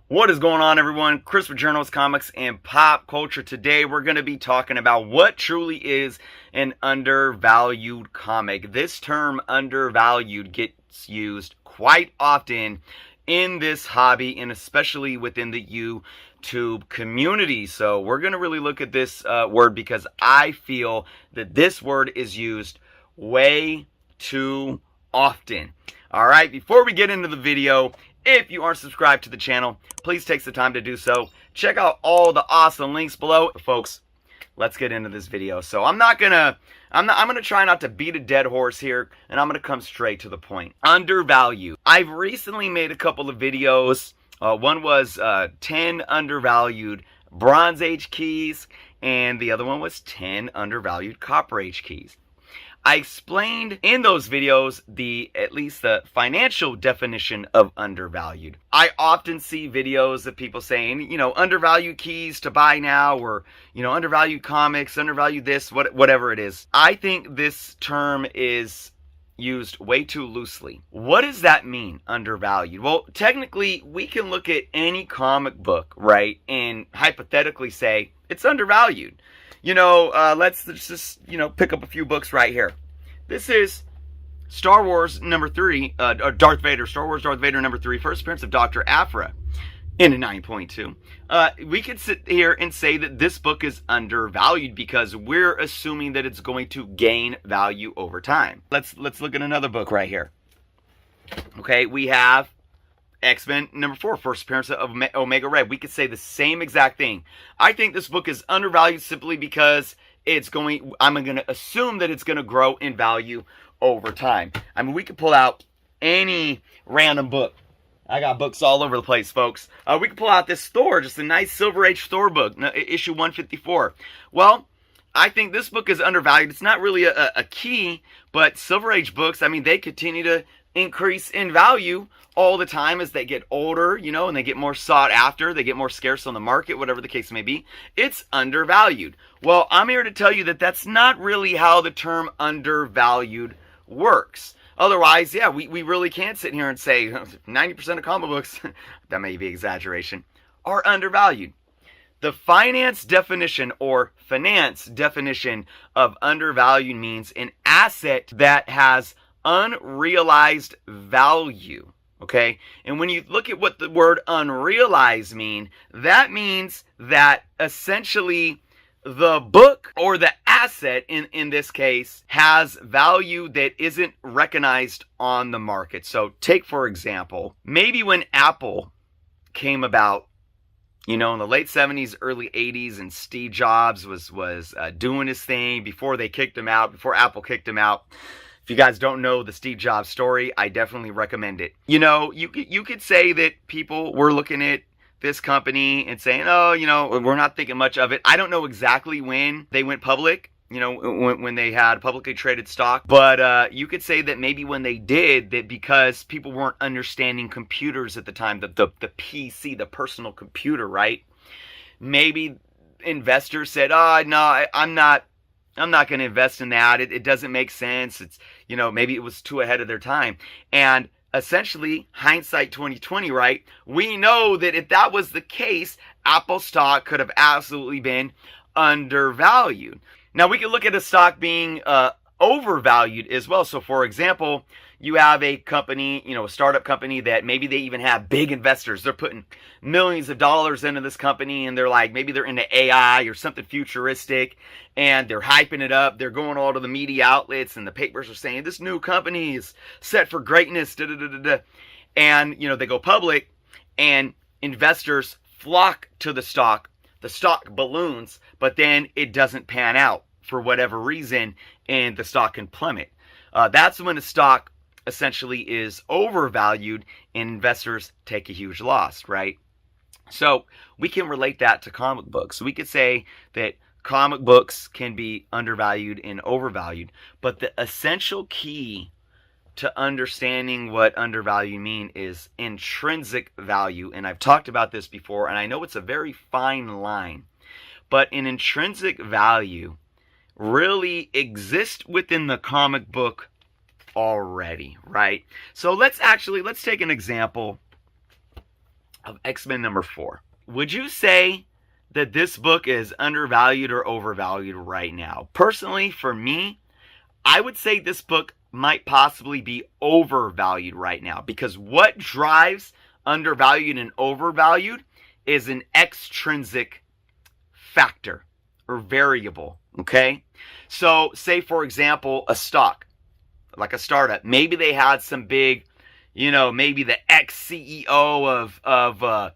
What is going on, everyone? Chris with Journals, Comics, and Pop Culture. Today we're going to be talking about what truly is an undervalued comic. This term undervalued gets used quite often in this hobby and especially within the YouTube community. So we're going to really look at this word because I feel that this word is used way too often. All right, before we get into the video, if you aren't subscribed to the channel, please take the time to do so. Check out all the awesome links below. Folks, let's get into this video. So I'm gonna try not to beat a dead horse here, and I'm gonna come straight to the point. Undervalued. I've recently made a couple of videos. One was 10 undervalued Bronze Age keys, and the other one was 10 undervalued Copper Age keys. I explained in those videos at least the financial definition of undervalued. I often see videos of people saying, undervalued keys to buy now, or, undervalued comics, undervalued this, whatever it is. I think this term is used way too loosely. What does that mean, undervalued? Well, technically, we can look at any comic book, right, and hypothetically say it's undervalued. Let's just, pick up a few books right here. This is Star Wars number 3, Darth Vader, Star Wars Darth Vader number 3, first appearance of Dr. Aphra in a 9.2. We could sit here and say that this book is undervalued because we're assuming that it's going to gain value over time. Let's look at another book right here. Okay, we have X-Men number 4, first appearance of Omega Red. We could say the same exact thing. I think this book is undervalued simply because I'm going to assume that it's going to grow in value over time. I mean, we could pull out any random book. I got books all over the place, folks. We could pull out this Thor, just a nice Silver Age Thor book, issue 154. Well, I think this book is undervalued. It's not really a key, but Silver Age books, I mean, they continue to increase in value all the time as they get older, and they get more sought after, they get more scarce on the market, whatever the case may be. It's undervalued. Well, I'm here to tell you that that's not really how the term undervalued works. Otherwise, yeah, we really can't sit here and say 90% of comic books, that may be exaggeration, are undervalued. The finance definition of undervalued means an asset that has unrealized value. Okay, and when you look at what the word unrealized mean, that means that essentially the book or the asset in this case has value that isn't recognized on the market. So take, for example, maybe when Apple came about, in the late 70s, early 80s, and Steve Jobs was doing his thing before they kicked him out, before Apple kicked him out. If you guys don't know the Steve Jobs story, I definitely recommend it. You could say that people were looking at this company and saying, we're not thinking much of it. I don't know exactly when they went public, when they had publicly traded stock. But you could say that maybe when they did, that because people weren't understanding computers at the time, the PC, the personal computer, right? Maybe investors said, no, I'm not going to invest in that. It doesn't make sense. It's, maybe it was too ahead of their time. And essentially, hindsight 2020, right? We know that if that was the case, Apple stock could have absolutely been undervalued. Now, we can look at a stock being overvalued as well. So, for example, you have a company, a startup company that maybe they even have big investors. They're putting millions of dollars into this company, and maybe they're into AI or something futuristic, and they're hyping it up. They're going all to the media outlets, and the papers are saying this new company is set for greatness. And they go public, and investors flock to the stock. The stock balloons, but then it doesn't pan out for whatever reason, and the stock can plummet. That's when the stock essentially is overvalued and investors take a huge loss, right? So we can relate that to comic books. We could say that comic books can be undervalued and overvalued, but the essential key to understanding what undervalued mean is intrinsic value. And I've talked about this before, and I know it's a very fine line, but an intrinsic value really exists within the comic book already, right? So let's take an example of X-Men number 4. Would you say that this book is undervalued or overvalued right now? Personally, for me, I would say this book might possibly be overvalued right now, because what drives undervalued and overvalued is an extrinsic factor or variable, okay? So say, for example, a stock, like a startup. Maybe they had some big, maybe the ex-CEO of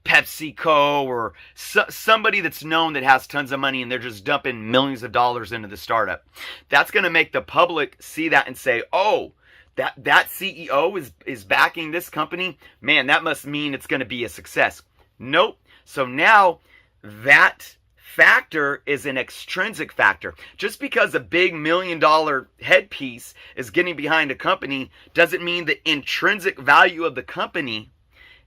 PepsiCo, or somebody that's known that has tons of money and they're just dumping millions of dollars into the startup. That's going to make the public see that and say, oh, that CEO is backing this company. Man, that must mean it's going to be a success. Nope. So now that factor is an extrinsic factor. Just because a big $1 million headpiece is getting behind a company doesn't mean the intrinsic value of the company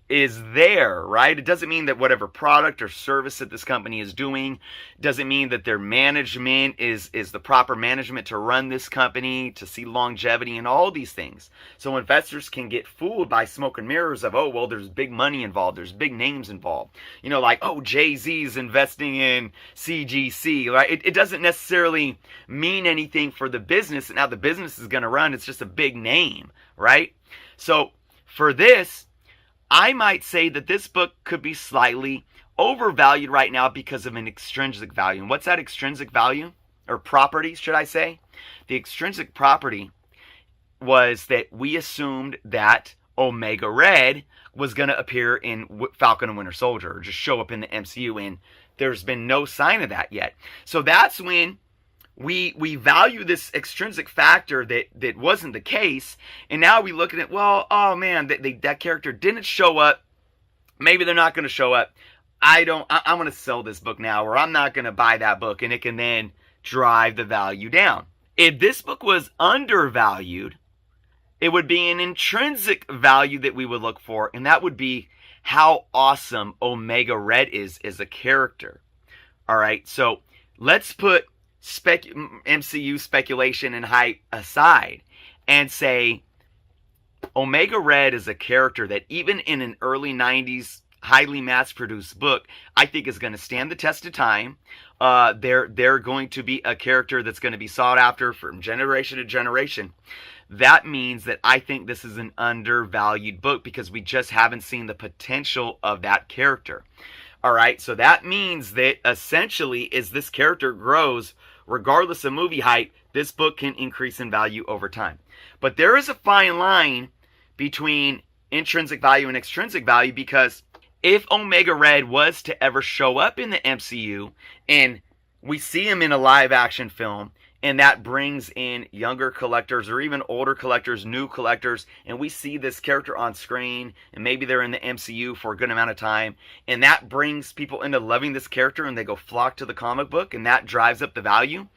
is there, right? It doesn't mean that whatever product or service that this company is doing, doesn't mean that their management is the proper management to run this company, to see longevity and all these things. So investors can get fooled by smoke and mirrors of, oh, well, there's big money involved, there's big names involved. Like, oh, Jay-Z's investing in CGC, right? It doesn't necessarily mean anything for the business and how the business is going to run. It's just a big name, right? So for this, I might say that this book could be slightly overvalued right now because of an extrinsic value. And what's that extrinsic value? Or property, should I say? The extrinsic property was that we assumed that Omega Red was going to appear in Falcon and Winter Soldier, or just show up in the MCU, and there's been no sign of that yet. So that's when we value this extrinsic factor that wasn't the case, and now we look at it, well, oh man, that character didn't show up. Maybe they're not going to show up. I'm going to sell this book now, or I'm not going to buy that book, and it can then drive the value down. If this book was undervalued, it would be an intrinsic value that we would look for, and that would be how awesome Omega Red is as a character. All right, so let's put MCU speculation and hype aside and say Omega Red is a character that even in an early 90s highly mass-produced book, I think is going to stand the test of time. They're going to be a character that's going to be sought after from generation to generation. That means that I think this is an undervalued book because we just haven't seen the potential of that character. All right, so that means that essentially as this character grows, regardless of movie hype, this book can increase in value over time. But there is a fine line between intrinsic value and extrinsic value, because if Omega Red was to ever show up in the MCU and we see him in a live action film, and that brings in younger collectors or even older collectors, new collectors, and we see this character on screen, and maybe they're in the MCU for a good amount of time, and that brings people into loving this character, and they go flock to the comic book, and that drives up the value.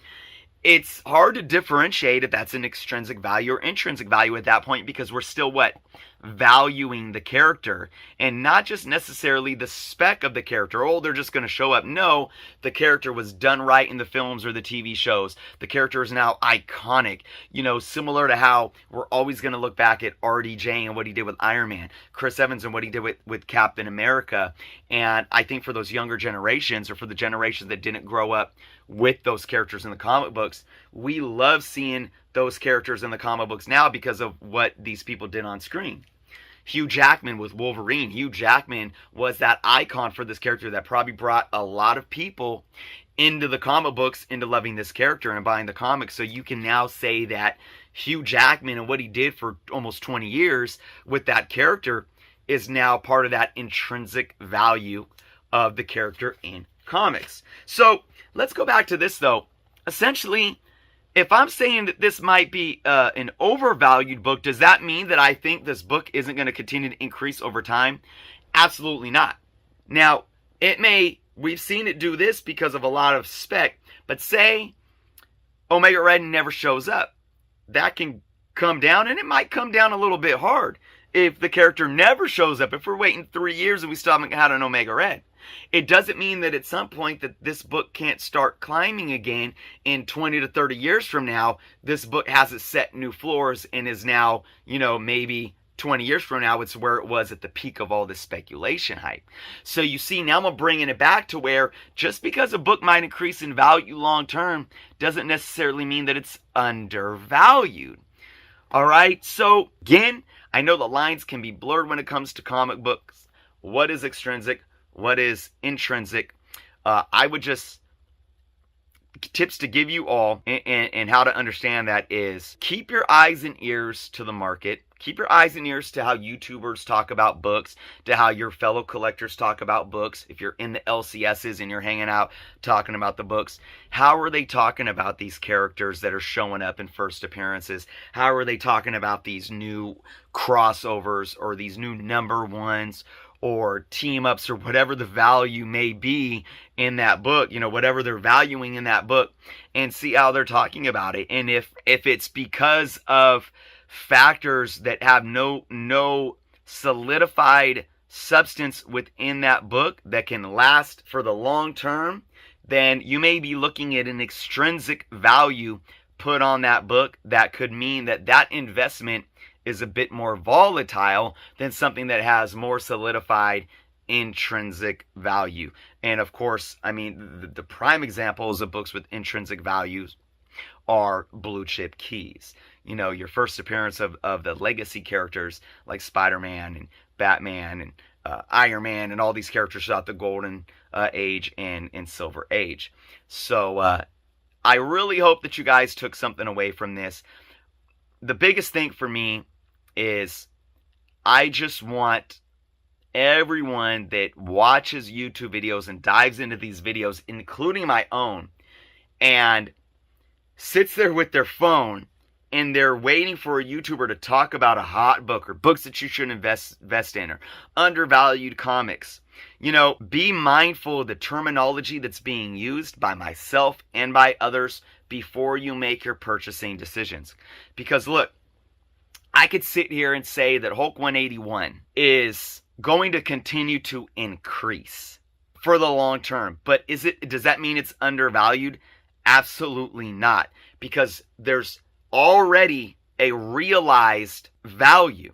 It's hard to differentiate if that's an extrinsic value or intrinsic value at that point, because we're still what? Valuing the character, and not just necessarily the spec of the character. Oh, they're just going to show up. No, the character was done right in the films or the TV shows. The character is now iconic. Similar to how we're always going to look back at RDJ and what he did with Iron Man, Chris Evans and what he did with Captain America. And I think for those younger generations, or for the generations that didn't grow up with those characters in the comic books, we love seeing those characters in the comic books now because of what these people did on screen. Hugh Jackman with Wolverine. Hugh Jackman was that icon for this character that probably brought a lot of people into the comic books, into loving this character and buying the comics. So you can now say that Hugh Jackman and what he did for almost 20 years with that character is now part of that intrinsic value of the character in comics. So let's go back to this though. Essentially, if I'm saying that this might be an overvalued book, does that mean that I think this book isn't going to continue to increase over time? Absolutely not. Now, we've seen it do this because of a lot of spec, but say Omega Red never shows up. That can come down, and it might come down a little bit hard if the character never shows up. If we're waiting 3 years and we still haven't had an Omega Red. It doesn't mean that at some point that this book can't start climbing again in 20 to 30 years from now. This book has set new floors and is now, maybe 20 years from now, it's where it was at the peak of all this speculation hype. So you see, now I'm bringing it back to where just because a book might increase in value long term doesn't necessarily mean that it's undervalued. All right, so again, I know the lines can be blurred when it comes to comic books. What is extrinsic? What is intrinsic? I would just, tips to give you all and how to understand that is keep your eyes and ears to the market. Keep your eyes and ears to how YouTubers talk about books, to how your fellow collectors talk about books. If you're in the LCSs and you're hanging out talking about the books, how are they talking about these characters that are showing up in first appearances? How are they talking about these new crossovers or these new number ones or team ups or whatever the value may be in that book, you know, whatever they're valuing in that book, and see how they're talking about it. And if it's because of factors that have no solidified substance within that book that can last for the long term, then you may be looking at an extrinsic value put on that book that could mean that that investment is a bit more volatile than something that has more solidified intrinsic value. And of course, I mean, the prime examples of books with intrinsic values are blue chip keys. You know, your first appearance of the legacy characters like Spider-Man and Batman and Iron Man and all these characters throughout the Golden Age and Silver Age. So I really hope that you guys took something away from this. The biggest thing for me is I just want everyone that watches YouTube videos and dives into these videos, including my own, and sits there with their phone and they're waiting for a YouTuber to talk about a hot book or books that you should invest in or undervalued comics. You know, be mindful of the terminology that's being used by myself and by others before you make your purchasing decisions. Because look, I could sit here and say that Hulk 181 is going to continue to increase for the long term. But does that mean it's undervalued? Absolutely not. Because there's already a realized value.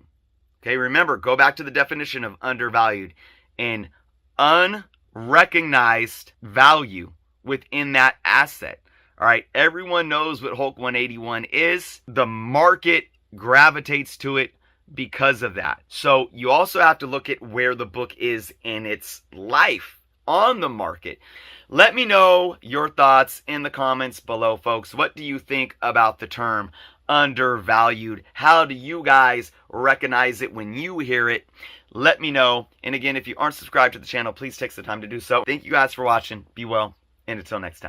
Okay, remember, go back to the definition of undervalued. An unrecognized value within that asset. All right, everyone knows what Hulk 181 is. The market gravitates to it because of that. So you also have to look at where the book is in its life on the market. Let me know your thoughts in the comments below, folks. What do you think about the term undervalued? How do you guys recognize it when you hear it? Let me know. And again, if you aren't subscribed to the channel, please take the time to do so. Thank you guys for watching. Be well, and until next time.